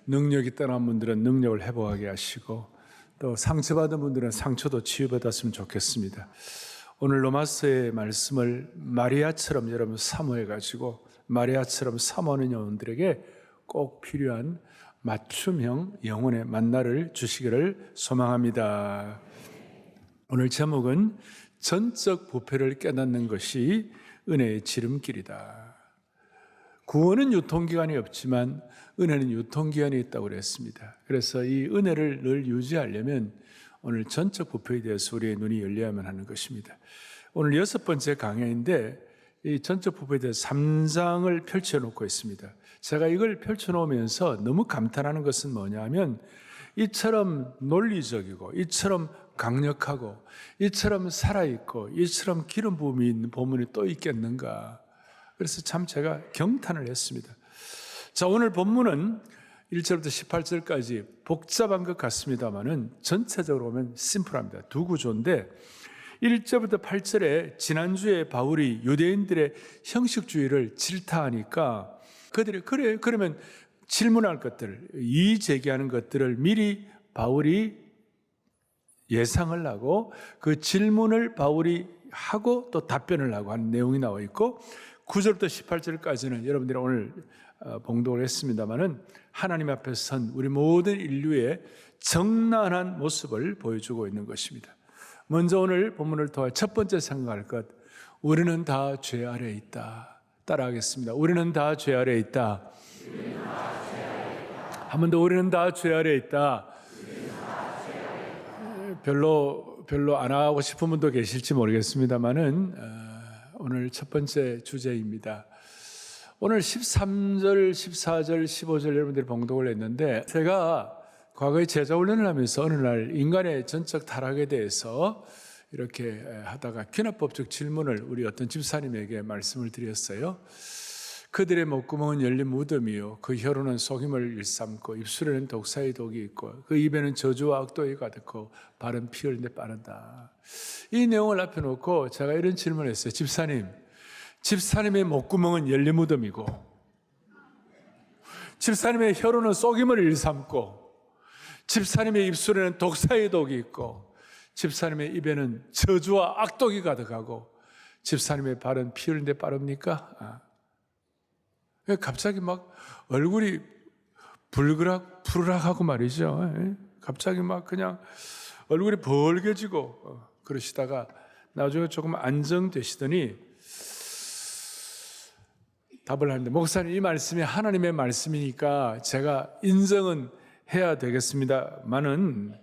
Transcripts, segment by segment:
능력이 떠난 분들은 능력을 회복하게 하시고 또 상처받은 분들은 상처도 치유받았으면 좋겠습니다. 오늘 로마서의 말씀을 마리아처럼 여러분 사모해가지고 마리아처럼 사모하는 영혼들에게 꼭 필요한 맞춤형 영혼의 만나를 주시기를 소망합니다. 오늘 제목은 전적 부패를 깨닫는 것이 은혜의 지름길이다. 구원은 유통기간이 없지만 은혜는 유통기간이 있다고 그랬습니다. 그래서 이 은혜를 늘 유지하려면 오늘 전적 부패에 대해서 우리의 눈이 열려야만 하는 것입니다. 오늘 6번째 강의인데 이 전적 부패에 대해서 3장을 펼쳐놓고 있습니다. 제가 이걸 펼쳐놓으면서 너무 감탄하는 것은 뭐냐면 이처럼 논리적이고 이처럼 강력하고 이처럼 살아있고 이처럼 기름 부음이 있는 본문이 또 있겠는가. 그래서 참 제가 경탄을 했습니다. 자, 오늘 본문은 1절부터 18절까지 복잡한 것 같습니다만은 전체적으로 보면 심플합니다. 두 구조인데 1절부터 8절에 지난주에 바울이 유대인들의 형식주의를 질타하니까 그들이 그래 그러면 질문할 것들, 이의 제기하는 것들을 미리 바울이 예상을 하고 그 질문을 바울이 하고 또 답변을 하고 하는 내용이 나와 있고 9절부터 18절까지는 여러분들이 오늘 봉독을 했습니다마는 하나님 앞에 선 우리 모든 인류의 정난한 모습을 보여주고 있는 것입니다. 먼저 오늘 본문을 통해 첫 번째 생각할 것, 우리는 다 죄 아래에 있다. 따라하겠습니다. 우리는 다 죄 아래에 있다. 한 번 더, 우리는 다 죄 아래에 있다. 별로 안 하고 싶은 분도 계실지 모르겠습니다만은 오늘 첫 번째 주제입니다. 오늘 13절, 14절, 15절 여러분들이 봉독을 했는데 제가 과거에 제자훈련을 하면서 어느 날 인간의 전적 타락에 대해서 이렇게 하다가 귀납법적 질문을 우리 어떤 집사님에게 말씀을 드렸어요. 그들의 목구멍은 열린 무덤이요 그 혀로는 속임을 일삼고 입술에는 독사의 독이 있고 그 입에는 저주와 악독이 가득하고 발은 피 흘리는데 빠른다. 이 내용을 앞에 놓고 제가 이런 질문을 했어요. 집사님의 목구멍은 열린 무덤이고 집사님의 혀로는 속임을 일삼고 집사님의 입술에는 독사의 독이 있고 집사님의 입에는 저주와 악독이 가득하고 집사님의 발은 피 흘리는데 빠릅니까? 갑자기 막 얼굴이 푸르락하고 말이죠. 갑자기 막 그냥 얼굴이 벌개지고 그러시다가 나중에 조금 안정되시더니 답을 하는데, 목사님 이 말씀이 하나님의 말씀이니까 제가 인정은 해야 되겠습니다만은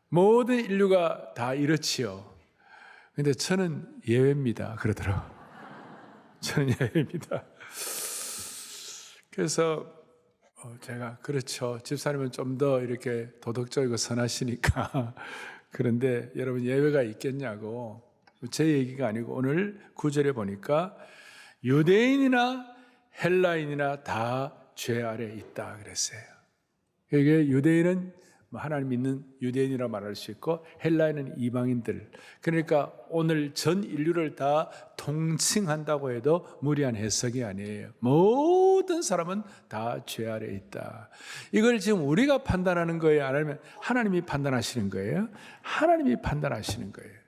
모든 인류가 다 이렇지요. 근데 저는 예외입니다. 그러더라고요. 저는 예외입니다. 그래서 제가 그렇죠. 집사님은 좀 더 이렇게 도덕적이고 선하시니까 그런데 여러분 예외가 있겠냐고. 제 얘기가 아니고 오늘 9절에 보니까 유대인이나 헬라인이나 다 죄 아래에 있다 그랬어요. 이게 유대인은 하나님 믿는 유대인이라 말할 수 있고 헬라인은 이방인들. 그러니까 오늘 전 인류를 다 통칭한다고 해도 무리한 해석이 아니에요. 모든 사람은 다 죄 아래에 있다. 이걸 지금 우리가 판단하는 거예요? 아니면 하나님이 판단하시는 거예요? 하나님이 판단하시는 거예요.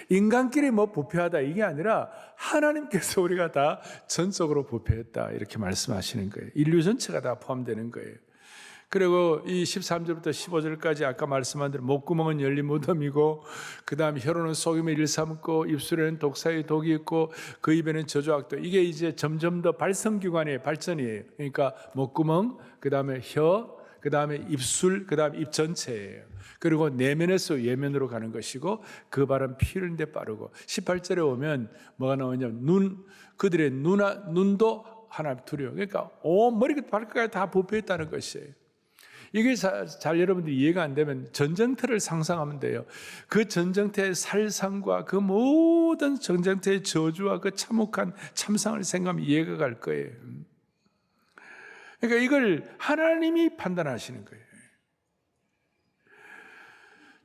인간끼리 뭐 부패하다 이게 아니라 하나님께서 우리가 다 전적으로 부패했다 이렇게 말씀하시는 거예요. 인류 전체가 다 포함되는 거예요. 그리고 이 13절부터 15절까지 아까 말씀한 대로 목구멍은 열린 무덤이고 그 다음 혀로는 속임을 일삼고 입술에는 독사의 독이 있고 그 입에는 저주악도. 이게 이제 점점 더 발성기관의 발전이에요. 그러니까 목구멍, 그 다음에 혀, 그 다음에 입술, 그 다음에 입 전체예요. 그리고 내면에서 외면으로 가는 것이고 그 발은 피 흘리는 데 빠르고 18절에 오면 뭐가 나오냐면 그들의 눈도 하나 두려워. 그러니까 온 머리부터 발끝까지 다 부패했다는 것이에요. 이게 잘 여러분들이 이해가 안 되면 전쟁터를 상상하면 돼요. 그 전쟁터의 살상과 그 모든 전쟁터의 저주와 그 참혹한 참상을 생각하면 이해가 갈 거예요. 그러니까 이걸 하나님이 판단하시는 거예요.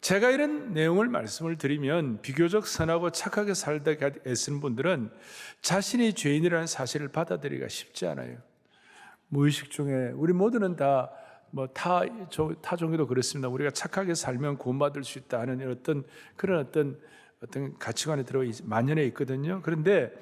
제가 이런 내용을 말씀을 드리면 비교적 선하고 착하게 살다 애쓰는 분들은 자신이 죄인이라는 사실을 받아들이기가 쉽지 않아요. 무의식 중에 우리 모두는 다 타 종교도 그렇습니다. 우리가 착하게 살면 구원받을 수 있다 하는 그런 어떤 가치관에 만연해 있거든요. 그런데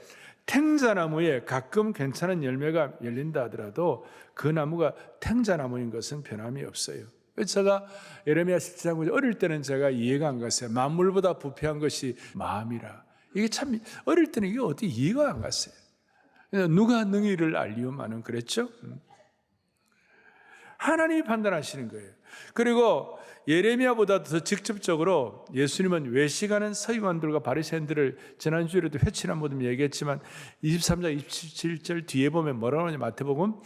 탱자나무에 가끔 괜찮은 열매가 열린다 하더라도 그 나무가 탱자나무인 것은 변함이 없어요. 제가 예레미야 17장 어릴 때는 제가 이해가 안 갔어요. 만물보다 부패한 것이 마음이라. 이게 참 어릴 때는 이게 어떻게 이해가 안 갔어요. 누가 능히를 알리오마는 그랬죠. 하나님이 판단하시는 거예요. 그리고 예레미야보다 더 직접적으로 예수님은 외식하는 서기관들과 바리새인들을 지난주에도 회치나 모든 얘기했지만 23장 27절 뒤에 보면 뭐라고 하냐, 마태복음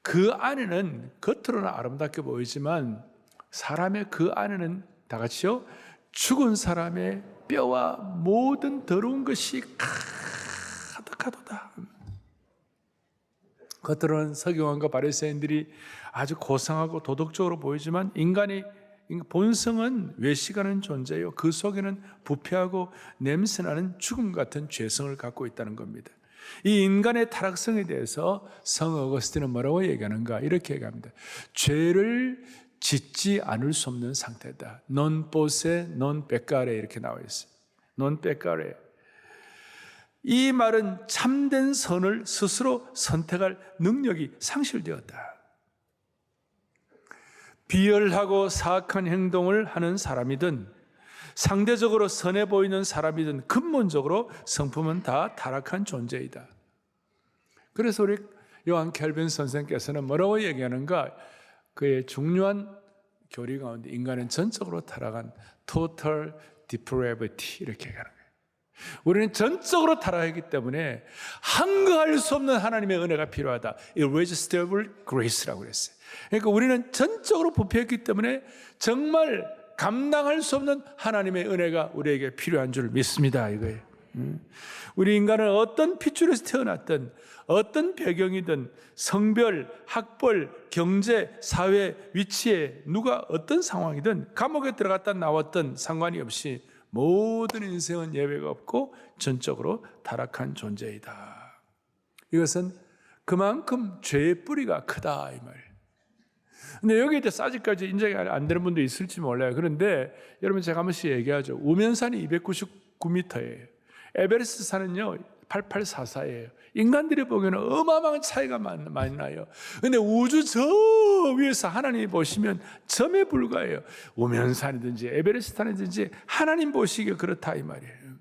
그 안에는 겉으로는 아름답게 보이지만 사람의 그 안에는 다 같이요 죽은 사람의 뼈와 모든 더러운 것이 가득하도다. 겉으로는 서기관과 바리새인들이 아주 고상하고 도덕적으로 보이지만 인간의 본성은 외식하는 존재요. 그 속에는 부패하고 냄새나는 죽음 같은 죄성을 갖고 있다는 겁니다. 이 인간의 타락성에 대해서 성 어거스틴은 뭐라고 얘기하는가? 이렇게 얘기합니다. 죄를 짓지 않을 수 없는 상태다. non posse, non peccare 이렇게 나와 있어요. non peccare. 이 말은 참된 선을 스스로 선택할 능력이 상실되었다. 비열하고 사악한 행동을 하는 사람이든 상대적으로 선해 보이는 사람이든 근본적으로 성품은 다 타락한 존재이다. 그래서 우리 요한 켈빈 선생께서는 뭐라고 얘기하는가? 그의 중요한 교리 가운데 인간은 전적으로 타락한 total depravity 이렇게 얘기하는 거예요. 우리는 전적으로 타락하기 때문에 한거할 수 없는 하나님의 은혜가 필요하다. irresistible grace라고 그랬어요. 그러니까 우리는 전적으로 부패했기 때문에 정말 감당할 수 없는 하나님의 은혜가 우리에게 필요한 줄 믿습니다. 이거예요. 우리 인간은 어떤 핏줄에서 태어났든 어떤 배경이든 성별, 학벌, 경제, 사회, 위치에 누가 어떤 상황이든 감옥에 들어갔다 나왔든 상관이 없이 모든 인생은 예외가 없고 전적으로 타락한 존재이다. 이것은 그만큼 죄의 뿌리가 크다 이 말이에요. 근데 여기에 대해서 아직까지 인정이 안 되는 분도 있을지 몰라요. 그런데 여러분 제가 한 번씩 얘기하죠. 우면산이 299m예요. 에베레스트 산은요 8844예요. 인간들이 보기에는 어마어마한 차이가 많이 나요. 그런데 우주 저 위에서 하나님이 보시면 점에 불과해요. 우면산이든지 에베레스트산이든지 하나님 보시기에 그렇다 이 말이에요.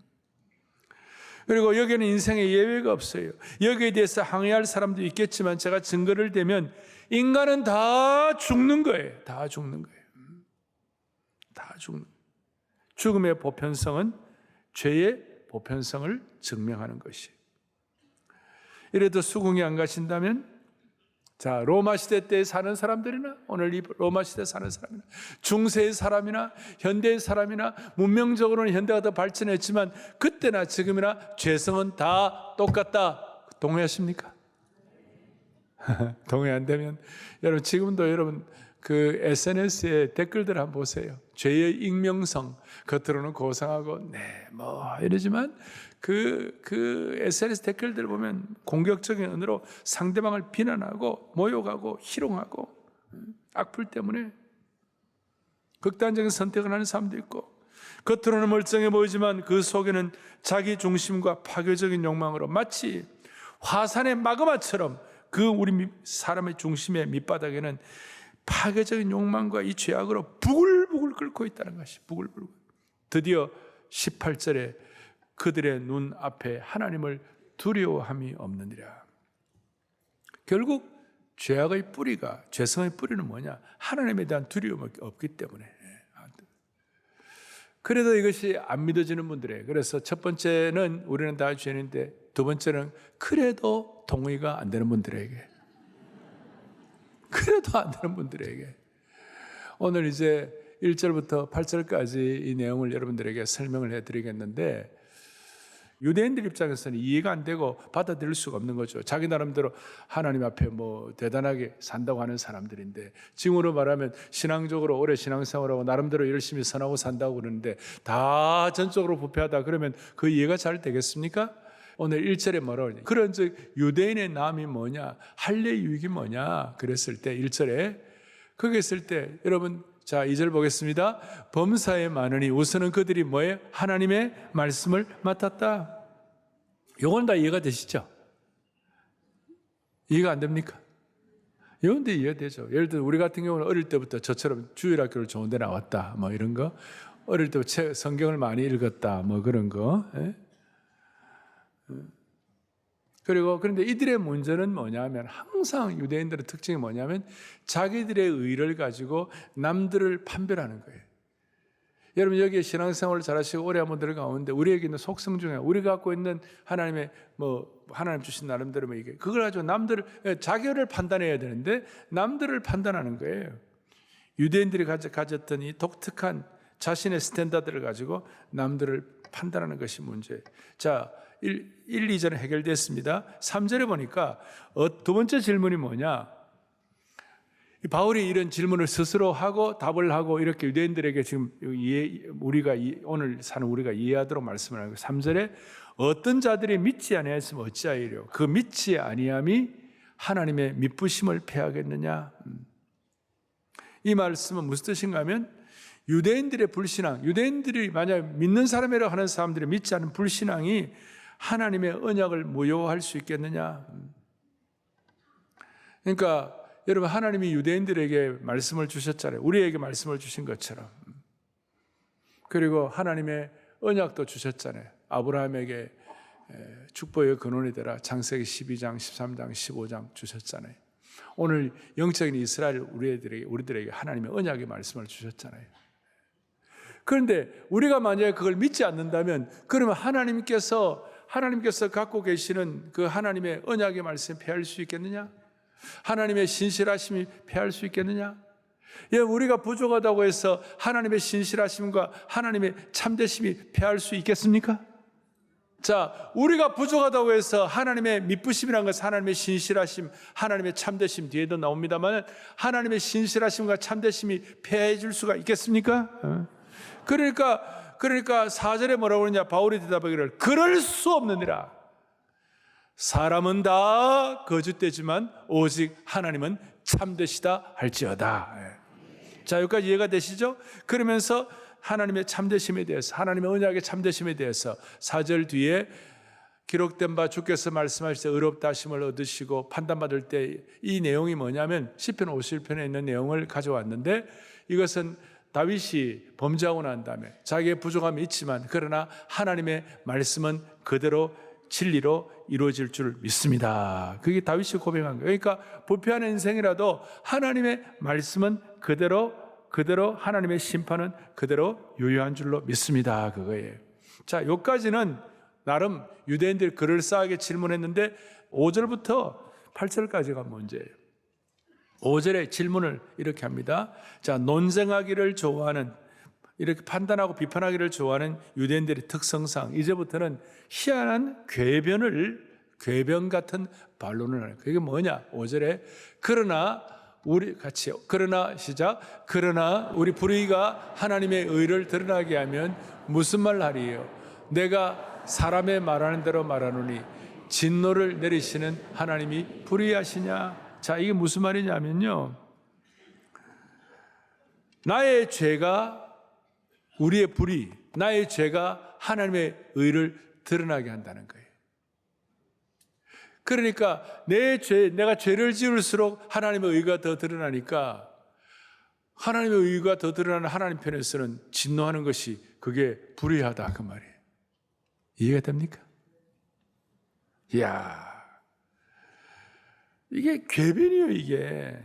그리고 여기는 인생에 예외가 없어요. 여기에 대해서 항의할 사람도 있겠지만 제가 증거를 대면 인간은 다 죽는 거예요. 다 죽는 거예요. 다 죽는. 죽음의 보편성은 죄의 보편성을 증명하는 것이에요. 이래도 수긍이 안 가신다면 자 로마 시대 때 사는 사람들이나 오늘 이 로마 시대 사는 사람이나 중세의 사람이나 현대의 사람이나 문명적으로는 현대가 더 발전했지만 그때나 지금이나 죄성은 다 똑같다. 동의하십니까? 동의 안 되면 여러분 지금도 여러분 그 SNS에 댓글들 한번 보세요. 죄의 익명성 겉으로는 고상하고 이러지만 그 SNS 댓글들 보면 공격적인 언어로 상대방을 비난하고 모욕하고 희롱하고 악플 때문에 극단적인 선택을 하는 사람도 있고 겉으로는 멀쩡해 보이지만 그 속에는 자기 중심과 파괴적인 욕망으로 마치 화산의 마그마처럼 그 우리 사람의 중심의 밑바닥에는 파괴적인 욕망과 이 죄악으로 부글부글 끓고 있다는 것이 부글부글. 드디어 18절에 그들의 눈 앞에 하나님을 두려워함이 없느니라. 결국 죄악의 뿌리가 죄성의 뿌리는 뭐냐? 하나님에 대한 두려움이 없기 때문에. 그래도 이것이 안 믿어지는 분들이에요. 그래서 첫 번째는 우리는 다 죄인인데 두 번째는 그래도 동의가 안 되는 분들에게 그래도 안 되는 분들에게 오늘 이제 1절부터 8절까지 이 내용을 여러분들에게 설명을 해드리겠는데 유대인들 입장에서는 이해가 안 되고 받아들일 수가 없는 거죠. 자기 나름대로 하나님 앞에 대단하게 산다고 하는 사람들인데 지금으로 말하면 신앙적으로 오래 신앙생활하고 나름대로 열심히 선하고 산다고 그러는데 다 전적으로 부패하다 그러면 그 이해가 잘 되겠습니까? 오늘 1절에 뭐라고 그러냐. 그런즉 유대인의 남이 뭐냐, 할례 유익이 뭐냐 그랬을 때 1절에 거기 있을 때 여러분, 자 2절 보겠습니다. 범사에 많으니 우선은 그들이 뭐예요? 하나님의 말씀을 맡았다. 요건 다 이해가 되시죠? 이해가 안 됩니까? 이건 다 이해가 되죠. 예를 들어 우리 같은 경우는 어릴 때부터 저처럼 주일학교를 좋은 데 나왔다 뭐 이런 거, 어릴 때부터 성경을 많이 읽었다 뭐 그런 거. 그리고 그런데 이들의 문제는 뭐냐면, 항상 유대인들의 특징이 뭐냐면 자기들의 의를 가지고 남들을 판별하는 거예요. 여러분 여기에 신앙생활을 잘하시고 오래 한 분들 가운데 우리에게 있는 속성 중에 우리가 갖고 있는 하나님의 하나님 주신 나름대로 이게 그걸 가지고 남들을, 자기를 판단해야 되는데 남들을 판단하는 거예요. 유대인들이 가졌던 이 독특한 자신의 스탠다드를 가지고 남들을 판단하는 것이 문제예요. 자, 1, 2절은 해결됐습니다. 3절에 보니까 두 번째 질문이 뭐냐? 바울이 이런 질문을 스스로 하고 답을 하고 이렇게 유대인들에게 지금 우리가 오늘 사는 우리가 이해하도록 말씀을 하고, 3절에 어떤 자들이 믿지 아니하였으면 어찌하리요? 그 믿지 아니함이 하나님의 미쁘심을 패하겠느냐? 이 말씀은 무슨 뜻인가 하면, 유대인들의 불신앙, 유대인들이 만약 믿는 사람이라고 하는 사람들이 믿지 않는 불신앙이 하나님의 언약을 무효할 수 있겠느냐? 그러니까 여러분, 하나님이 유대인들에게 말씀을 주셨잖아요. 우리에게 말씀을 주신 것처럼. 그리고 하나님의 언약도 주셨잖아요. 아브라함에게 축복의 근원이 되라 창세기 12장, 13장, 15장 주셨잖아요. 오늘 영적인 이스라엘 우리들에게 하나님의 언약의 말씀을 주셨잖아요. 그런데 우리가 만약에 그걸 믿지 않는다면, 그러면 하나님께서 갖고 계시는 그 하나님의 언약의 말씀을 패할 수 있겠느냐? 하나님의 신실하심이 패할 수 있겠느냐? 우리가 부족하다고 해서 하나님의 신실하심과 하나님의 참되심이 패할 수 있겠습니까? 자, 우리가 부족하다고 해서 하나님의 미쁘심이라는 것은 하나님의 신실하심, 하나님의 참되심 뒤에도 나옵니다만, 하나님의 신실하심과 참되심이 패해 줄 수가 있겠습니까? 그러니까 4절에 뭐라고 그러냐? 바울이 대답하기를 그럴 수 없느니라. 사람은 다 거짓되지만 오직 하나님은 참되시다 할지어다. 자, 여기까지 이해가 되시죠? 그러면서 하나님의 참되심에 대해서, 하나님의 언약의 참되심에 대해서 4절 뒤에 기록된 바 주께서 말씀하실 때 의롭다 하심을 얻으시고 판단받을 때, 이 내용이 뭐냐면 시편 51편에 있는 내용을 가져왔는데, 이것은 다윗이 범죄하고 난 다음에 자기의 부족함이 있지만 그러나 하나님의 말씀은 그대로 진리로 이루어질 줄 믿습니다. 그게 다윗이 고백한 거예요. 그러니까 부패한 인생이라도 하나님의 말씀은 그대로 하나님의 심판은 그대로 유효한 줄로 믿습니다. 그거예요. 자, 여기까지는 나름 유대인들이 그럴싸하게 질문했는데 5절부터 8절까지가 문제예요. 5절의 질문을 이렇게 합니다. 자, 논쟁하기를 좋아하는, 이렇게 판단하고 비판하기를 좋아하는 유대인들의 특성상 이제부터는 희한한 궤변 같은 반론을 하는 거예요. 그게 뭐냐? 5절에 그러나 우리 불의가 하나님의 의를 드러나게 하면 무슨 말 하리요? 내가 사람의 말하는 대로 말하노니 진노를 내리시는 하나님이 불의하시냐? 자, 이게 무슨 말이냐면요, 나의 죄가, 우리의 불의, 나의 죄가 하나님의 의를 드러나게 한다는 거예요. 그러니까 내가 죄를 지을수록 하나님의 의가 더 드러나니까, 하나님의 의가 더 드러나는 하나님 편에서는 진노하는 것이 그게 불의하다 그 말이에요. 이해가 됩니까? 이야, 이게 궤변이에요, 이게.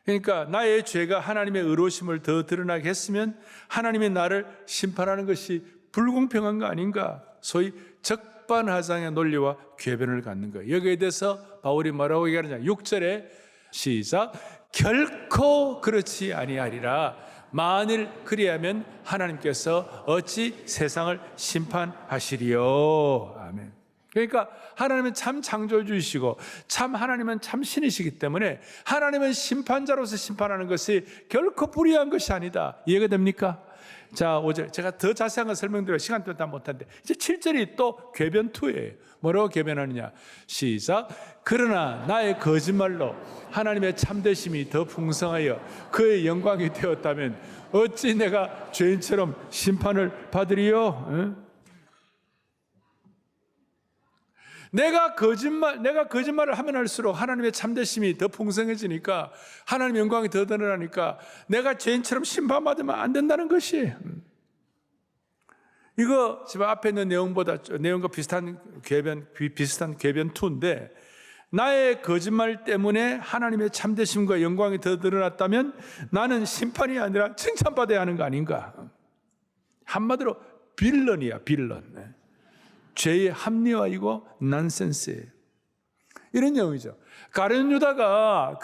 그러니까 나의 죄가 하나님의 의로우심을 더 드러나게 했으면 하나님의 나를 심판하는 것이 불공평한 거 아닌가? 소위 적반하장의 논리와 궤변을 갖는 거예요. 여기에 대해서 바울이 뭐라고 얘기하느냐? 6절에 시작. 결코 그렇지 아니하리라. 만일 그리하면 하나님께서 어찌 세상을 심판하시리요. 아멘. 그러니까 하나님은 참 창조주이시고 참 하나님은 참 신이시기 때문에 하나님은 심판자로서 심판하는 것이 결코 불의한 것이 아니다. 이해가 됩니까? 자, 5절. 제가 더 자세한 걸 설명드려 시간 때문에 다 못한데, 이제 7절이 또 궤변 2예요. 뭐라고 궤변하느냐? 시작. 그러나 나의 거짓말로 하나님의 참되심이 더 풍성하여 그의 영광이 되었다면 어찌 내가 죄인처럼 심판을 받으리요? 응? 내가 거짓말을 하면 할수록 하나님의 참되심이 더 풍성해지니까 하나님의 영광이 더 드러나니까 내가 죄인처럼 심판받으면 안 된다는 것이. 이거 지금 앞에 있는 내용과 비슷한 궤변 2인데, 나의 거짓말 때문에 하나님의 참되심과 영광이 더 드러났다면 나는 심판이 아니라 칭찬받아야 하는 거 아닌가? 한마디로 빌런이야, 빌런. 죄의 합리화이고 난센스예요. 이런 내용이죠. 가룟 유다가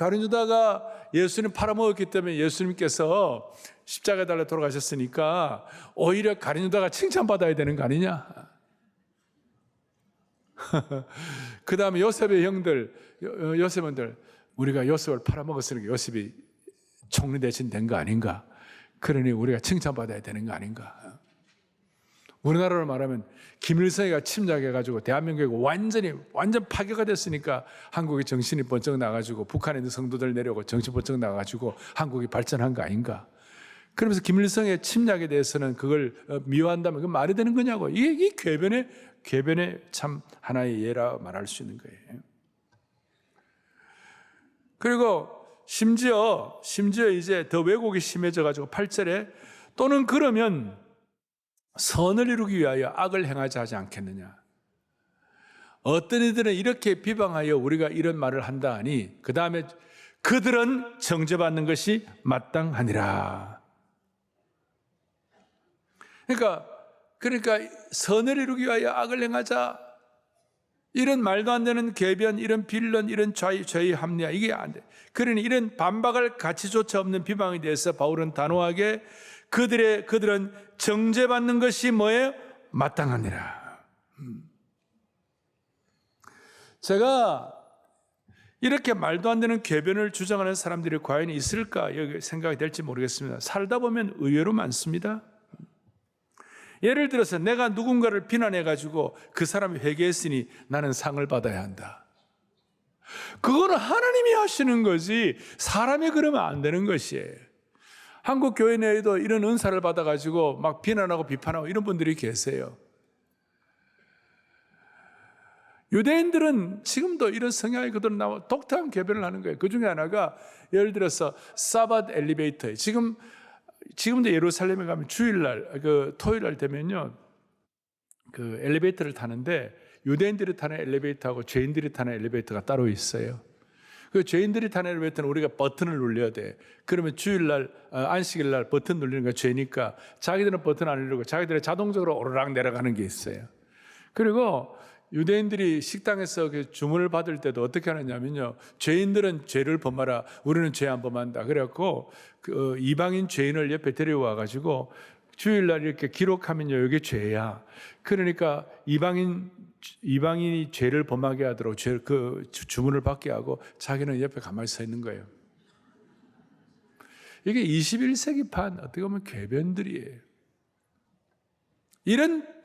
예수님 팔아먹었기 때문에 예수님께서 십자가에 달려 돌아가셨으니까 오히려 가룟 유다가 칭찬받아야 되는 거 아니냐? 그 다음에 요셉의 형들, 요셉들, 우리가 요셉을 팔아먹었으니까 요셉이 총리 대신 된 거 아닌가? 그러니 우리가 칭찬받아야 되는 거 아닌가? 우리나라로 말하면 김일성이가 침략해가지고 대한민국이 완전 파괴가 됐으니까 한국이 정신이 번쩍 나가지고 북한에 있는 성도들 내려오고 정신 번쩍 나가지고 한국이 발전한 거 아닌가? 그러면서 김일성의 침략에 대해서는 그걸 미워한다면 그건 말이 되는 거냐고. 이게 궤변의 참 하나의 예라 말할 수 있는 거예요. 그리고 심지어 이제 더 왜곡이 심해져가지고 8절에 또는 그러면 선을 이루기 위하여 악을 행하지 하지 않겠느냐. 어떤 이들은 이렇게 비방하여 우리가 이런 말을 한다 하니 그 다음에 그들은 정죄받는 것이 마땅하니라. 그러니까 선을 이루기 위하여 악을 행하자, 이런 말도 안 되는 궤변, 이런 빌런, 이런 죄의 합리화, 이게 안 돼. 그러니 이런 반박할 가치조차 없는 비방에 대해서 바울은 단호하게 그들은 정죄받는 것이 뭐예요? 마땅하니라. 제가 이렇게 말도 안 되는 궤변을 주장하는 사람들이 과연 있을까 생각이 될지 모르겠습니다. 살다 보면 의외로 많습니다. 예를 들어서 내가 누군가를 비난해가지고 그 사람이 회개했으니 나는 상을 받아야 한다. 그거는 하나님이 하시는 거지 사람이 그러면 안 되는 것이에요. 한국 교회 내에도 이런 은사를 받아가지고 막 비난하고 비판하고 이런 분들이 계세요. 유대인들은 지금도 이런 성향이 그대로 나와 독특한 궤변을 하는 거예요. 그 중에 하나가 예를 들어서 사밧 엘리베이터에 지금도 예루살렘에 가면 주일날 토요일날 되면요 그 엘리베이터를 타는데 유대인들이 타는 엘리베이터하고 죄인들이 타는 엘리베이터가 따로 있어요. 그 죄인들이 타는 엘리베이터는 우리가 버튼을 눌려야 돼. 그러면 주일날 안식일날 버튼 눌리는 거 죄니까 자기들은 버튼 안 누르고 자기들은 자동적으로 오르락 내려가는 게 있어요. 그리고 유대인들이 식당에서 주문을 받을 때도 어떻게 하느냐면요, 죄인들은 죄를 범하라, 우리는 죄 안 범한다. 그래갖고 이방인 죄인을 옆에 데려와가지고 주일날 이렇게 기록하면요, 이게 죄야. 그러니까 이방인이 죄를 범하게 하도록 그 주문을 받게 하고 자기는 옆에 가만히 서 있는 거예요. 이게 21세기판 어떻게 보면 궤변들이에요. 이런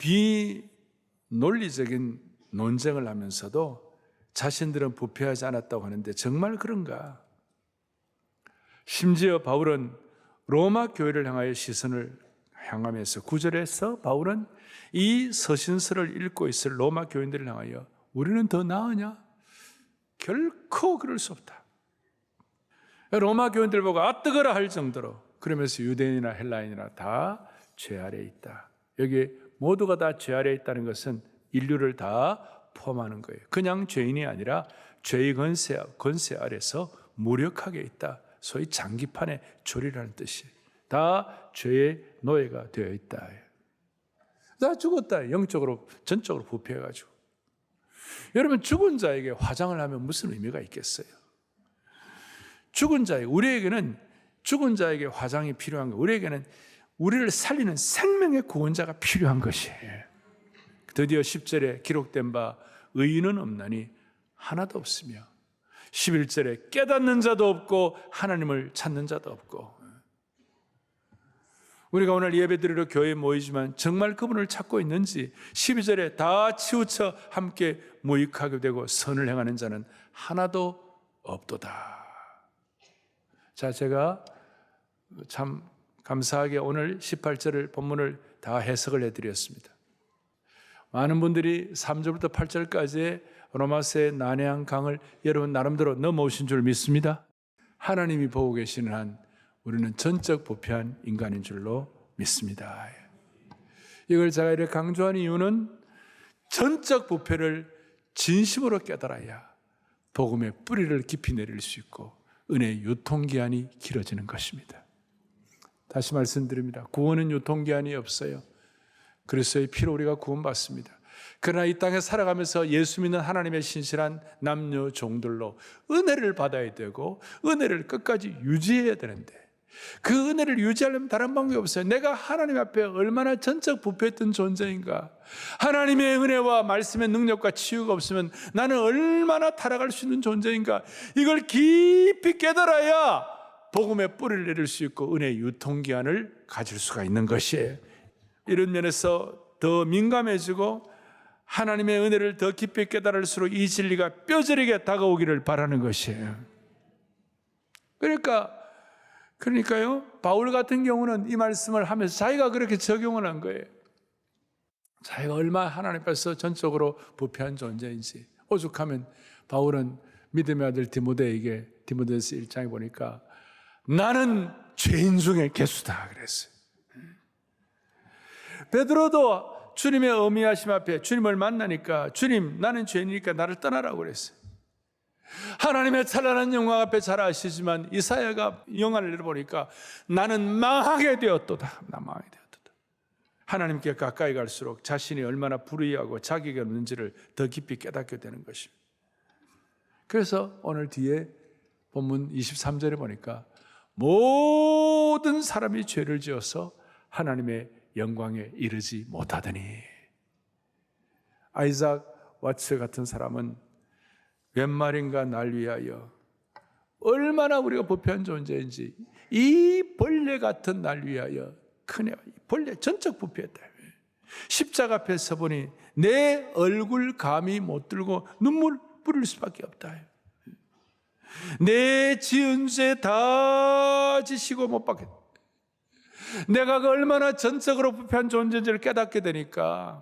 비논리적인 논쟁을 하면서도 자신들은 부패하지 않았다고 하는데 정말 그런가? 심지어 바울은 로마 교회를 향하여 시선을 향하면서 9절에서 바울은 이 서신서를 읽고 있을 로마 교인들을 향하여 우리는 더 나으냐? 결코 그럴 수 없다. 로마 교인들 보고 뜨거라 할 정도로, 그러면서 유대인이나 헬라인이나 다 죄 아래에 있다. 여기 모두가 다 죄 아래에 있다는 것은 인류를 다 포함하는 거예요. 그냥 죄인이 아니라 죄의 권세 아래서 무력하게 있다. 소위 장기판의 조리라는 뜻이에요. 다 죄의 노예가 되어 있다. 다 죽었다. 영적으로, 전적으로 부패해가지고. 여러분, 죽은 자에게 화장을 하면 무슨 의미가 있겠어요? 우리에게는 죽은 자에게 화장이 필요한 거, 우리에게는 우리를 살리는 생명의 구원자가 필요한 것이에요. 드디어 10절에 기록된 바 의인은 없나니 하나도 없으며 11절에 깨닫는 자도 없고 하나님을 찾는 자도 없고. 우리가 오늘 예배드리러 교회에 모이지만 정말 그분을 찾고 있는지 12절에 다 치우쳐 함께 모익하게 되고 선을 행하는 자는 하나도 없도다. 자, 제가 참 감사하게 오늘 18절을 본문을 다 해석을 해드렸습니다. 많은 분들이 3절부터 8절까지의 로마서의 난해한 강을 여러분 나름대로 넘어오신 줄 믿습니다. 하나님이 보고 계시는 한 우리는 전적 부패한 인간인 줄로 믿습니다. 이걸 제가 이렇게 강조한 이유는 전적 부패를 진심으로 깨달아야 복음의 뿌리를 깊이 내릴 수 있고 은혜의 유통기한이 길어지는 것입니다. 다시 말씀드립니다. 구원은 유통기한이 없어요. 그리스도의 피로 우리가 구원받습니다. 그러나 이 땅에 살아가면서 예수 믿는 하나님의 신실한 남녀 종들로 은혜를 받아야 되고 은혜를 끝까지 유지해야 되는데 그 은혜를 유지하려면 다른 방법이 없어요. 내가 하나님 앞에 얼마나 전적 부패했던 존재인가. 하나님의 은혜와 말씀의 능력과 치유가 없으면 나는 얼마나 타락할 수 있는 존재인가. 이걸 깊이 깨달아야 복음의 뿌리를 내릴 수 있고 은혜의 유통기한을 가질 수가 있는 것이에요. 이런 면에서 더 민감해지고 하나님의 은혜를 더 깊이 깨달을수록 이 진리가 뼈저리게 다가오기를 바라는 것이에요. 그러니까요, 바울 같은 경우는 이 말씀을 하면서 자기가 그렇게 적용을 한 거예요. 자기가 얼마나 하나님 앞에서 전적으로 부패한 존재인지. 오죽하면 바울은 믿음의 아들 디모데에게 디모데서 1장에 보니까 나는 죄인 중에 괴수다 그랬어요. 베드로도 주님의 어미하심 앞에 주님을 만나니까 주님 나는 죄인이니까 나를 떠나라고 그랬어요. 하나님의 찬란한 영광 앞에 잘 아시지만 이사야가 영화를 내려보니까 나는 망하게 되었도다. 나 망하게 되었도다. 하나님께 가까이 갈수록 자신이 얼마나 불의하고 자격이 없는지를 더 깊이 깨닫게 되는 것입니다. 그래서 오늘 뒤에 본문 23절에 보니까 모든 사람이 죄를 지어서 하나님의 영광에 이르지 못하더니. 아이작 와츠 같은 사람은 웬 말인가 날 위하여 얼마나 우리가 부패한 존재인지 이 벌레 같은 날 위하여 크네. 벌레 전적 부패했다. 십자가 앞에 서보니 내 얼굴 감히 못 들고 눈물 뿌릴 수밖에 없다. 내 지은 죄 다 지시고 못 받겠다. 내가 그 얼마나 전적으로 부패한 존재인지를 깨닫게 되니까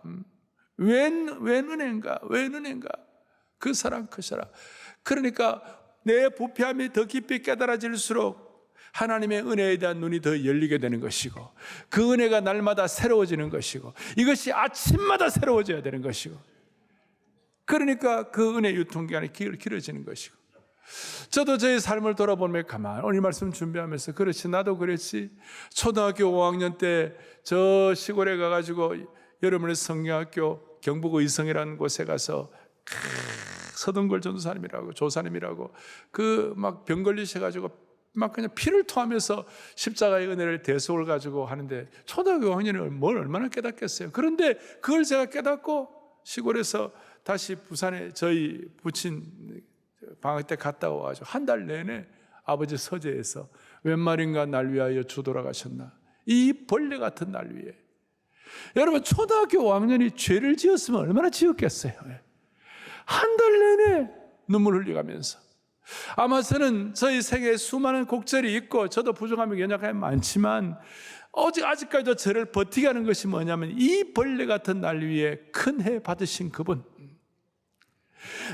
웬 은혜인가 그 사랑 크셔라. 그러니까 내 부패함이 더 깊이 깨달아질수록 하나님의 은혜에 대한 눈이 더 열리게 되는 것이고 그 은혜가 날마다 새로워지는 것이고 이것이 아침마다 새로워져야 되는 것이고 그러니까 그 은혜 유통기한이 길어지는 것이고 저도 저의 삶을 돌아보면 가만히 오늘 말씀 준비하면서 그렇지 나도 그랬지. 초등학교 5학년 때 저 시골에 가가지고 여러분의 성경학교 경북 의성이라는 곳에 가서 서동걸 전도사님이라고 조사님이라고 그 막 병 걸리셔가지고 막 그냥 피를 토하면서 십자가의 은혜를 대속을 가지고 하는데 초등학교 5학년이 뭘 얼마나 깨닫겠어요. 그런데 그걸 제가 깨닫고 시골에서 다시 부산에 저희 부친 방학 때 갔다 와가지고 한 달 내내 아버지 서재에서 웬 말인가 날 위하여 주 돌아가셨나. 이 벌레 같은 날 위에. 여러분 초등학교 5학년이 죄를 지었으면 얼마나 지었겠어요. 한 달 내내 눈물 흘려가면서. 아마 저는 저희 생애에 수많은 곡절이 있고 저도 부족함이 연약함이 많지만 아직까지도 저를 버티게 하는 것이 뭐냐면 이 벌레 같은 날 위에 큰 해 받으신 그분,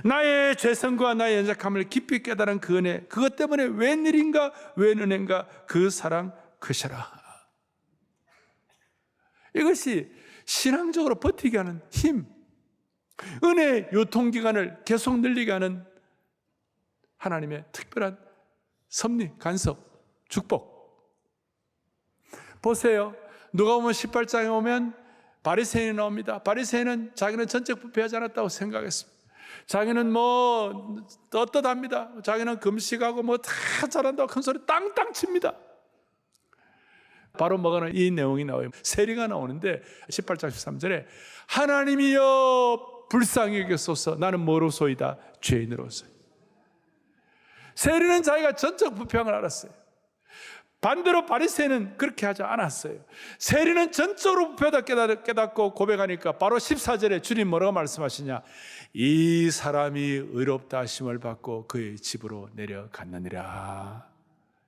나의 죄성과 나의 연약함을 깊이 깨달은 그 은혜, 그것 때문에 웬일인가 웬 은혜인가 그 사랑 크셔라. 이것이 신앙적으로 버티게 하는 힘, 은혜의 유통기간을 계속 늘리게 하는 하나님의 특별한 섭리, 간섭, 축복. 보세요. 누가복음 18장에 오면 바리새인이 나옵니다. 바리새인은 자기는 전적 부패하지 않았다고 생각했습니다. 자기는 뭐 떳떳합니다. 자기는 금식하고 뭐 다 잘한다고 큰 소리 땅땅 칩니다. 바로 뭐가 이 내용이 나와요. 세리가 나오는데 18장 13절에 하나님이여 불쌍히 여기소서 나는 뭐로소이다 죄인으로서. 세리는 자기가 전적 부패함을 알았어요. 반대로 바리새인은 그렇게 하지 않았어요. 세리는 전적으로 부패하다 깨닫고 고백하니까 바로 14절에 주님 뭐라고 말씀하시냐? 이 사람이 의롭다 하심을 받고 그의 집으로 내려갔느니라.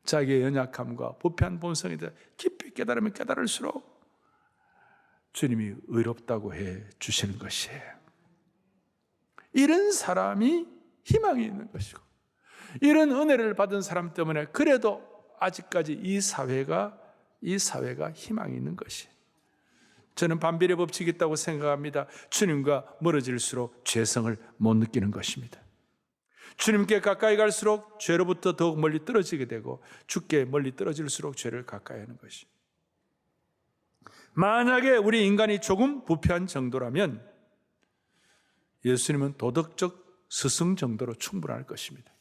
자기의 연약함과 부패한 본성에 대해 깊이 깨달으면 깨달을수록 주님이 의롭다고 해 주시는 것이에요. 이런 사람이 희망이 있는 것이고, 이런 은혜를 받은 사람 때문에 그래도 아직까지 이 사회가 희망이 있는 것이. 저는 반비례 법칙이 있다고 생각합니다. 주님과 멀어질수록 죄성을 못 느끼는 것입니다. 주님께 가까이 갈수록 죄로부터 더욱 멀리 떨어지게 되고, 주께 멀리 떨어질수록 죄를 가까이 하는 것이. 만약에 우리 인간이 조금 부패한 정도라면 예수님은 도덕적 스승 정도로 충분할 것입니다.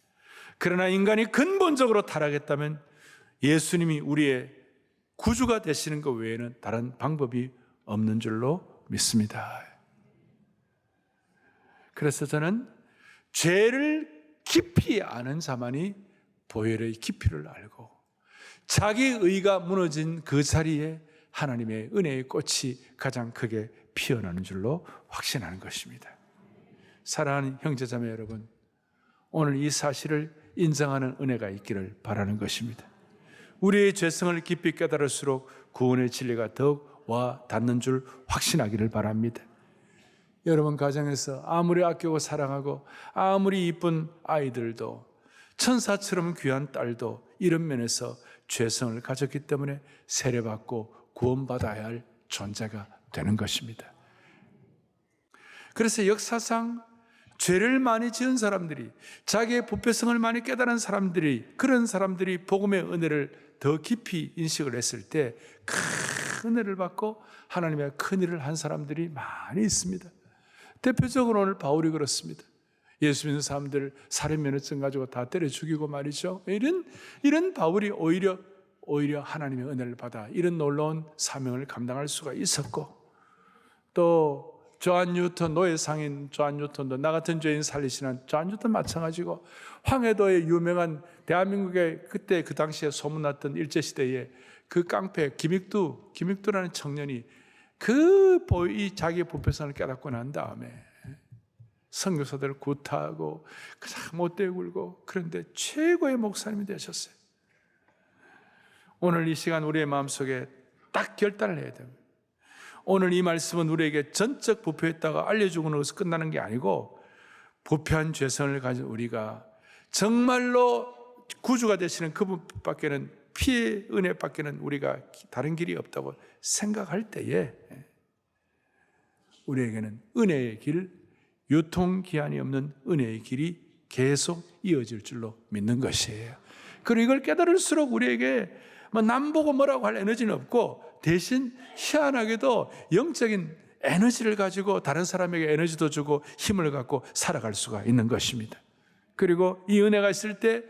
그러나 인간이 근본적으로 타락했다면 예수님이 우리의 구주가 되시는 것 외에는 다른 방법이 없는 줄로 믿습니다. 그래서 저는 죄를 깊이 아는 자만이 보혈의 깊이를 알고, 자기 의가 무너진 그 자리에 하나님의 은혜의 꽃이 가장 크게 피어나는 줄로 확신하는 것입니다. 사랑하는 형제자매 여러분, 오늘 이 사실을 인정하는 은혜가 있기를 바라는 것입니다. 우리의 죄성을 깊이 깨달을수록 구원의 진리가 더욱 와 닿는 줄 확신하기를 바랍니다. 여러분 가정에서 아무리 아끼고 사랑하고 아무리 이쁜 아이들도, 천사처럼 귀한 딸도 이런 면에서 죄성을 가졌기 때문에 세례받고 구원받아야 할 존재가 되는 것입니다. 그래서 역사상 죄를 많이 지은 사람들이, 자기의 부패성을 많이 깨달은 사람들이, 그런 사람들이 복음의 은혜를 더 깊이 인식을 했을 때 큰 은혜를 받고 하나님의 큰 일을 한 사람들이 많이 있습니다. 대표적으로 오늘 바울이 그렇습니다. 예수 믿는 사람들 살인면허증 가지고 다 때려 죽이고 말이죠. 이런 바울이 오히려 하나님의 은혜를 받아 이런 놀라운 사명을 감당할 수가 있었고, 또 조한 뉴턴, 노예 상인 조한 뉴턴도 나 같은 죄인 살리시는 조한 뉴턴 마찬가지고, 황해도의 유명한 대한민국의 그때 그 당시에 소문났던 일제시대에 그 깡패 김익두라는 청년이 이 자기의 부패성을 깨닫고 난 다음에 선교사들을 구타하고 그냥 못되게 굴고, 그런데 최고의 목사님이 되셨어요. 오늘 이 시간 우리의 마음속에 딱 결단을 해야 됩니다. 오늘 이 말씀은 우리에게 전적 부패했다가 알려주고 나서 끝나는 게 아니고, 부패한 죄성을 가진 우리가 정말로 구주가 되시는 그분밖에는, 피의 은혜밖에는 우리가 다른 길이 없다고 생각할 때에 우리에게는 은혜의 길, 유통기한이 없는 은혜의 길이 계속 이어질 줄로 믿는 것이에요. 그리고 이걸 깨달을수록 우리에게 남보고 뭐라고 할 에너지는 없고, 대신 희한하게도 영적인 에너지를 가지고 다른 사람에게 에너지도 주고 힘을 갖고 살아갈 수가 있는 것입니다. 그리고 이 은혜가 있을 때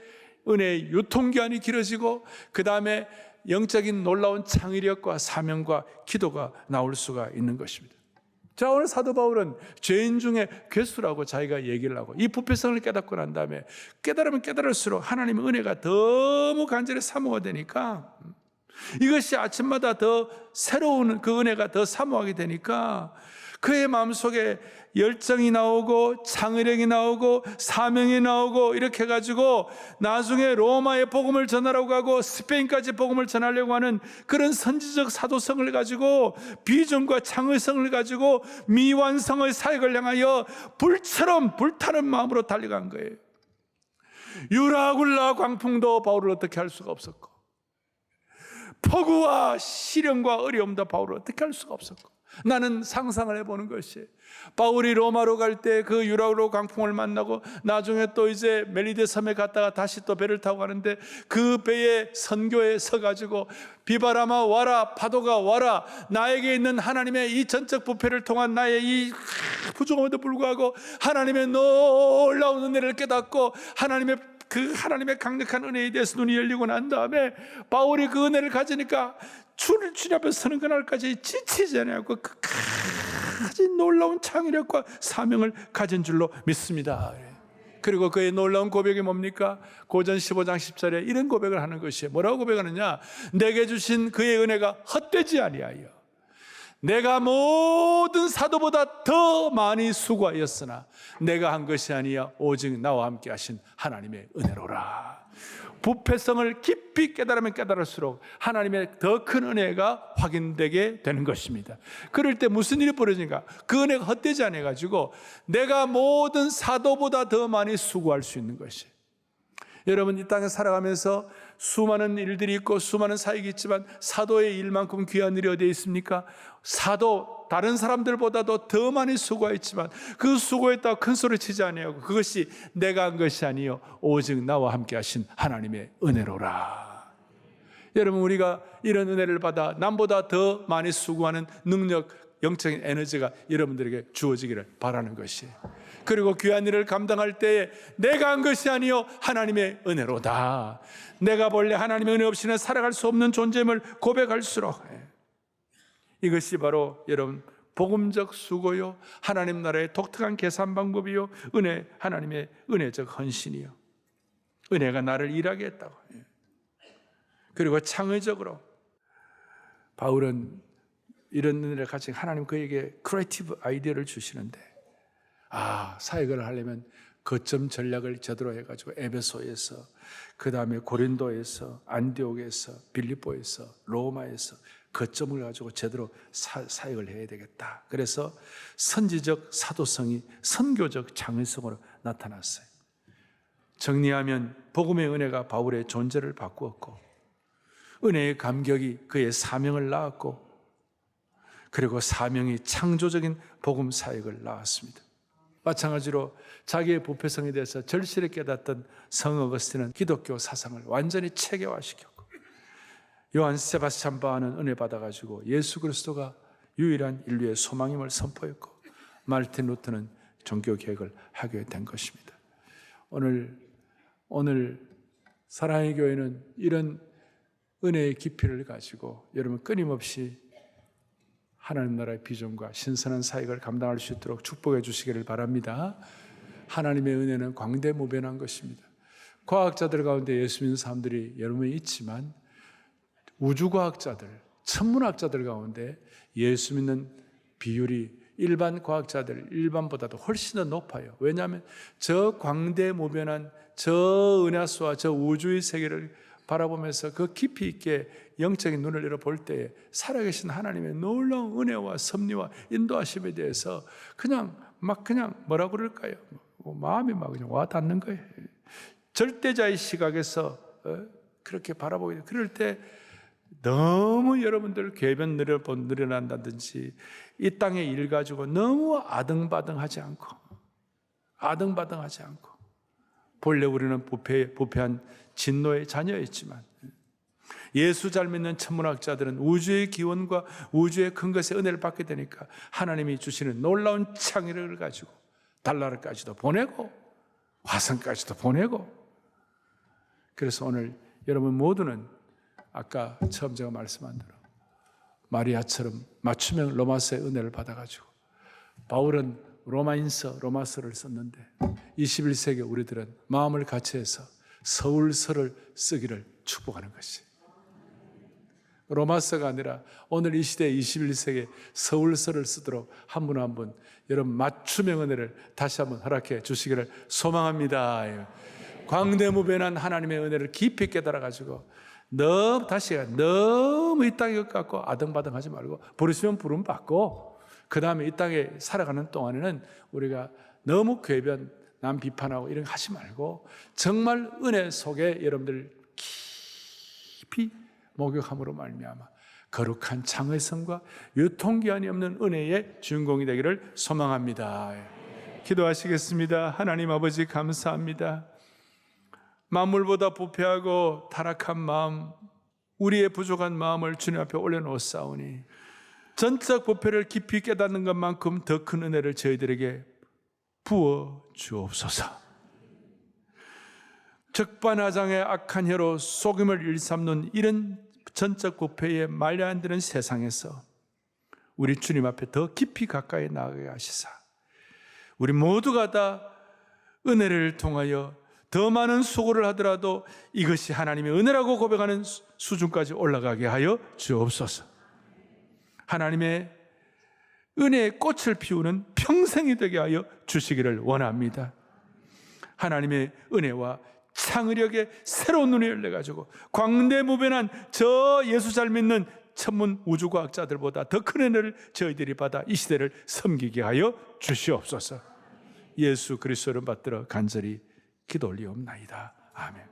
은혜의 유통기한이 길어지고, 그 다음에 영적인 놀라운 창의력과 사명과 기도가 나올 수가 있는 것입니다. 자, 오늘 사도 바울은 죄인 중에 괴수라고 자기가 얘기를 하고, 이 부패성을 깨닫고 난 다음에 깨달으면 깨달을수록 하나님의 은혜가 너무 간절히 사모가 되니까, 이것이 아침마다 더 새로운 그 은혜가 더 사모하게 되니까 그의 마음속에 열정이 나오고 창의력이 나오고 사명이 나오고, 이렇게 해가지고 나중에 로마에 복음을 전하려고 가고 스페인까지 복음을 전하려고 하는 그런 선지적 사도성을 가지고, 비전과 창의성을 가지고 미완성의 사역을 향하여 불처럼 불타는 마음으로 달려간 거예요. 유라굴라 광풍도 바울을 어떻게 할 수가 없었고, 폭우와 시련과 어려움도 바울을 어떻게 할 수가 없었고, 나는 상상을 해보는 것이, 바울이 로마로 갈 때 그 유라굴라 광풍을 만나고 나중에 또 이제 멜리데 섬에 갔다가 다시 또 배를 타고 가는데, 그 배에 선교에 서가지고 비바람아 와라, 파도가 와라, 나에게 있는 하나님의 이 전적 부패를 통한 나의 이 부족함에도 불구하고 하나님의 놀라운 은혜를 깨닫고 하나님의 강력한 은혜에 대해서 눈이 열리고 난 다음에 바울이 그 은혜를 가지니까 주님 앞에 서는 그날까지 지치지 않고 끝까지 놀라운 창의력과 사명을 가진 줄로 믿습니다. 그리고 그의 놀라운 고백이 뭡니까? 고전 15장 10절에 이런 고백을 하는 것이에요. 뭐라고 고백하느냐? 내게 주신 그의 은혜가 헛되지 아니하여 내가 모든 사도보다 더 많이 수고하였으나 내가 한 것이 아니여 오직 나와 함께 하신 하나님의 은혜로라. 부패성을 깊이 깨달으면 깨달을수록 하나님의 더 큰 은혜가 확인되게 되는 것입니다. 그럴 때 무슨 일이 벌어지니까 그 은혜가 헛되지 않아가지고 내가 모든 사도보다 더 많이 수고할 수 있는 것이에요. 여러분, 이 땅에 살아가면서 수많은 일들이 있고 수많은 사역이 있지만 사도의 일만큼 귀한 일이 어디에 있습니까? 사도 다른 사람들보다도 더 많이 수고했지만 그 수고했다고 큰 소리 치지 아니하고 그것이 내가 한 것이 아니요 오직 나와 함께 하신 하나님의 은혜로라. 여러분, 우리가 이런 은혜를 받아 남보다 더 많이 수고하는 능력, 영적인 에너지가 여러분들에게 주어지기를 바라는 것이에요. 그리고 귀한 일을 감당할 때에 내가 한 것이 아니요 하나님의 은혜로다. 내가 본래 하나님의 은혜 없이는 살아갈 수 없는 존재임을 고백할수록 이것이 바로 여러분 복음적 수고요, 하나님 나라의 독특한 계산 방법이요, 하나님의 은혜적 헌신이요, 은혜가 나를 일하게 했다고. 그리고 창의적으로 바울은 이런 은혜를 가진 하나님 그에게 크리에이티브 아이디어를 주시는데, 사역을 하려면 거점 전략을 제대로 해가지고 에베소에서, 그 다음에 고린도에서, 안디옥에서, 빌립보에서, 로마에서 거점을 가지고 제대로 사역을 해야 되겠다. 그래서 선지적 사도성이 선교적 창의성으로 나타났어요. 정리하면 복음의 은혜가 바울의 존재를 바꾸었고, 은혜의 감격이 그의 사명을 낳았고, 그리고 사명이 창조적인 복음 사역을 낳았습니다. 마찬가지로 자기의 부패성에 대해서 절실히 깨닫던 성 어거스틴은 기독교 사상을 완전히 체계화시켰고, 요한 세바스찬 바하는 은혜 받아가지고 예수 그리스도가 유일한 인류의 소망임을 선포했고, 마르틴 루터는 종교 개혁을 하게 된 것입니다. 오늘 사랑의 교회는 이런 은혜의 깊이를 가지고 여러분 끊임없이 하나님 나라의 비전과 신선한 사역을 감당할 수 있도록 축복해 주시기를 바랍니다. 하나님의 은혜는 광대무변한 것입니다. 과학자들 가운데 예수 믿는 사람들이 여러 명 있지만 우주과학자들, 천문학자들 가운데 예수 믿는 비율이 일반 과학자들, 일반보다도 훨씬 더 높아요. 왜냐하면 저 광대무변한 저 은하수와 저 우주의 세계를 바라보면서 그 깊이 있게 영적인 눈을 열어볼 때에 살아계신 하나님의 놀라운 은혜와 섭리와 인도하심에 대해서 그냥 뭐라고 그럴까요? 마음이 막 그냥 와 닿는 거예요. 절대자의 시각에서 그렇게 바라보게, 그럴 때 너무 여러분들 궤변 늘어난다든지 이 땅의 일 가지고 너무 아등바등하지 않고 본래 우리는 부패한 진노의 자녀였지만 예수 잘 믿는 천문학자들은 우주의 기원과 우주의 큰 것의 은혜를 받게 되니까 하나님이 주시는 놀라운 창의력을 가지고 달나라까지도 보내고 화성까지도 보내고, 그래서 오늘 여러분 모두는 아까 처음 제가 말씀한 대로 마리아처럼 맞춤형 로마서의 은혜를 받아가지고, 바울은 로마서를 썼는데 21세기 우리들은 마음을 같이해서 서울서를 쓰기를 축복하는 것이, 로마서가 아니라 오늘 이 시대 21세기 서울서를 쓰도록 한 분 한 분 여러분 맞춤형 은혜를 다시 한번 허락해 주시기를 소망합니다. 광대무변한 하나님의 은혜를 깊이 깨달아가지고 너무 이 땅에 갖고 아등바등하지 말고 부르시면 부름 받고, 그 다음에 이 땅에 살아가는 동안에는 우리가 너무 궤변, 남 비판하고 이런 거 하지 말고 정말 은혜 속에 여러분들 깊이 목욕함으로 말미암아 거룩한 창의성과 유통기한이 없는 은혜의 주인공이 되기를 소망합니다. 기도하시겠습니다. 하나님 아버지 감사합니다. 만물보다 부패하고 타락한 마음, 우리의 부족한 마음을 주님 앞에 올려놓사오니 전적 부패를 깊이 깨닫는 것만큼 더 큰 은혜를 저희들에게 부어 주옵소서. 적반하장의 악한 혀로 속임을 일삼는 이런 전적 부패에 말려 안 되는 세상에서 우리 주님 앞에 더 깊이 가까이 나아가게 하시사 우리 모두가 다 은혜를 통하여 더 많은 수고를 하더라도 이것이 하나님의 은혜라고 고백하는 수준까지 올라가게 하여 주옵소서. 하나님의 은혜의 꽃을 피우는 평생이 되게 하여 주시기를 원합니다. 하나님의 은혜와 창의력의 새로운 눈이 열려가지고 광대무변한 저 예수 잘 믿는 천문 우주과학자들보다 더 큰 은혜를 저희들이 받아 이 시대를 섬기게 하여 주시옵소서. 예수 그리스도를 받들어 간절히 기도 올리옵나이다. 아멘.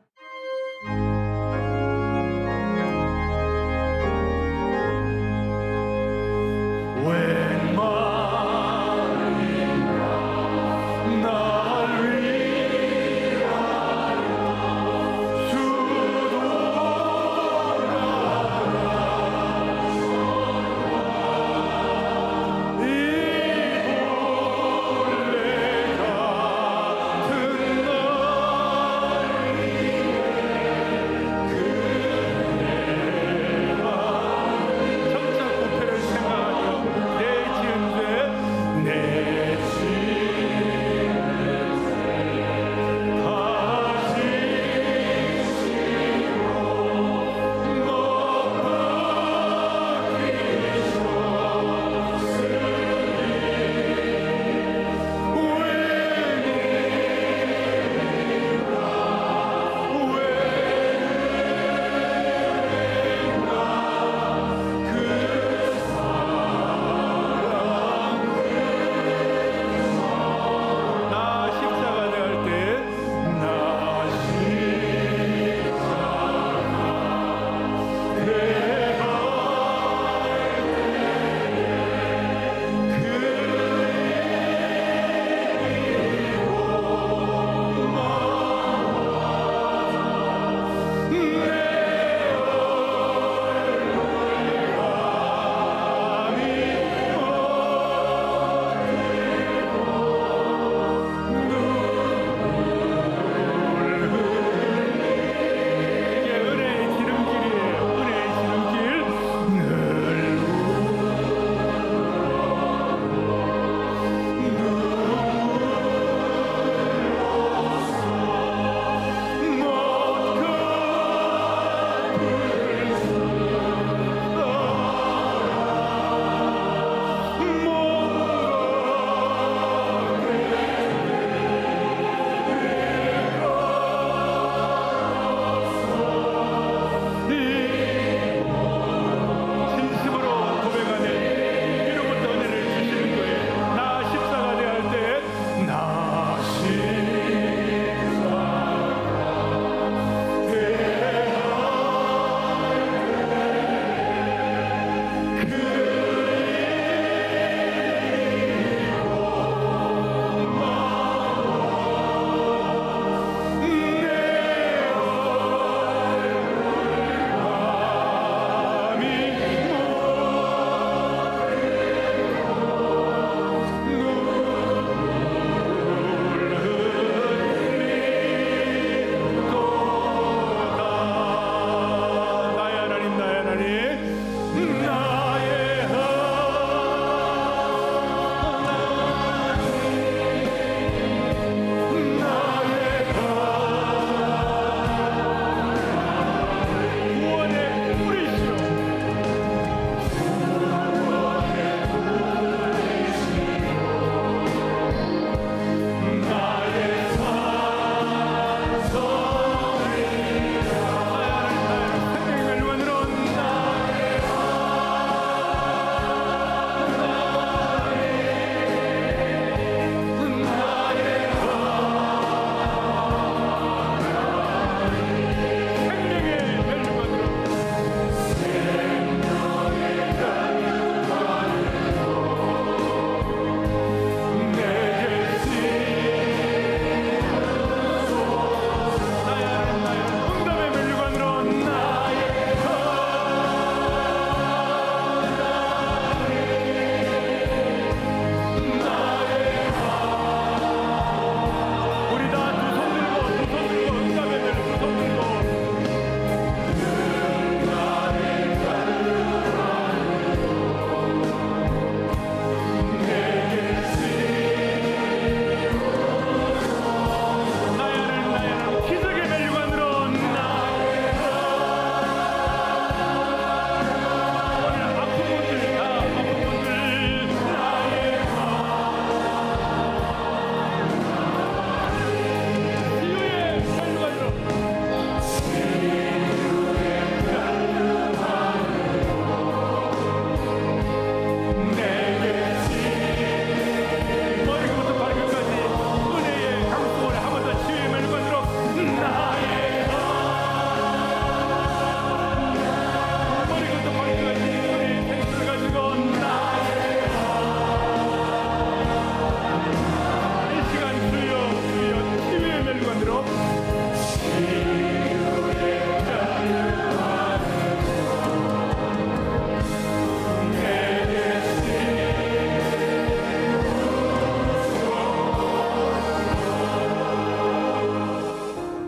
내